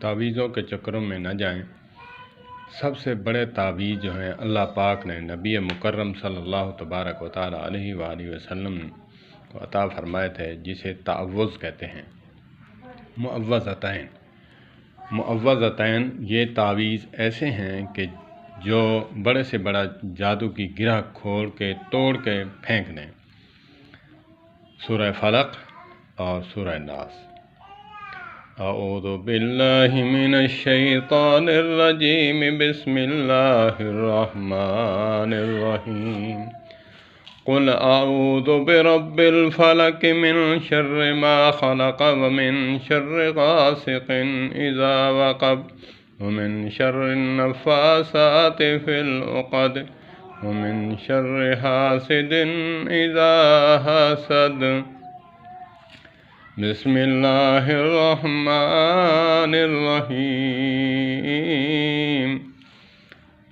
تعویذوں کے چکروں میں نہ جائیں۔ سب سے بڑے تعویذ جو ہیں اللہ پاک نے نبی مکرم صلی اللہ تبارک و تعالیٰ علیہ وآلہ وسلم کو عطا فرمائے تھے، جسے تعوذ کہتے ہیں۔ معوذتین یہ تعویذ ایسے ہیں کہ جو بڑے سے بڑا جادو کی گرہ کھول کے توڑ کے پھینک دیں۔ سورہ فلق اور سورہ ناس۔ اعوذ باللہ من الشیطان الرجیم، بسم اللہ الرحمن الرحیم۔ قل اعوذ برب الفلق من شر ما خلق ومن شر غاسق اذا وقب ومن شر النفاثات في العقد ومن شر حاسد اذا حسد۔ بسم اللہ الرحمن الرحیم۔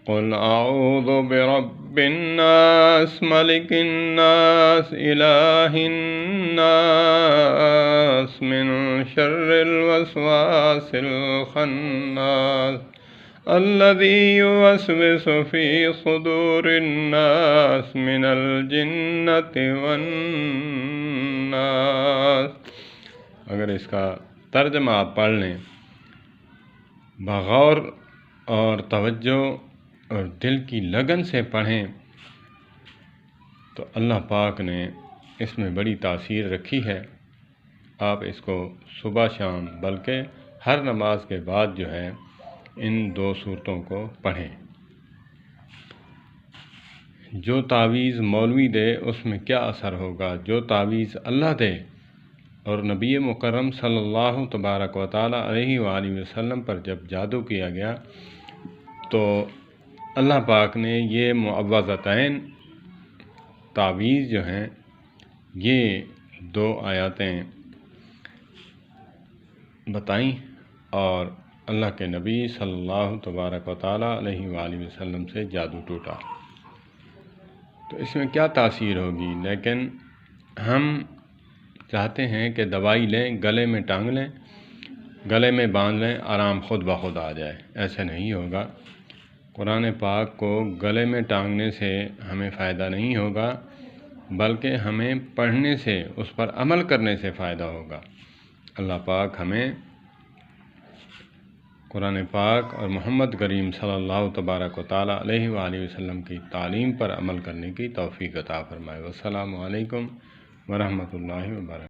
قل اعوذ برب الناس ملک الناس الہ الناس من شر الوسواس الخناس الذی یوسوس فی صدور الناس من الجنۃ والناس۔ اگر اس کا ترجمہ آپ پڑھ لیں بغور اور توجہ اور دل کی لگن سے پڑھیں تو اللہ پاک نے اس میں بڑی تاثیر رکھی ہے۔ آپ اس کو صبح شام بلکہ ہر نماز کے بعد جو ہے ان 2 صورتوں کو پڑھیں۔ جو تعویذ مولوی دے اس میں کیا اثر ہوگا، جو تعویذ اللہ دے اور نبی مکرم صلی اللہ تبارک و تعالیٰ علیہ وآلہ وسلم پر جب جادو کیا گیا تو اللہ پاک نے یہ معوذتین تعویذ جو ہیں یہ 2 آیاتیں بتائیں اور اللہ کے نبی صلی اللہ تبارک و تعالیٰ علیہ وآلہ وسلم سے جادو ٹوٹا۔ تو اس میں کیا تاثیر ہوگی، لیکن ہم چاہتے ہیں کہ دوائی لیں، گلے میں ٹانگ لیں، گلے میں باندھ لیں، آرام خود بخود آ جائے۔ ایسے نہیں ہوگا۔ قرآن پاک کو گلے میں ٹانگنے سے ہمیں فائدہ نہیں ہوگا، بلکہ ہمیں پڑھنے سے، اس پر عمل کرنے سے فائدہ ہوگا۔ اللہ پاک ہمیں قرآن پاک اور محمد کریم صلی اللہ تبارک و تعالیٰ علیہ وآلہ وسلم کی تعلیم پر عمل کرنے کی توفیق عطا فرمائے۔ والسلام علیکم ورحمۃ اللہ وبرکاتہ۔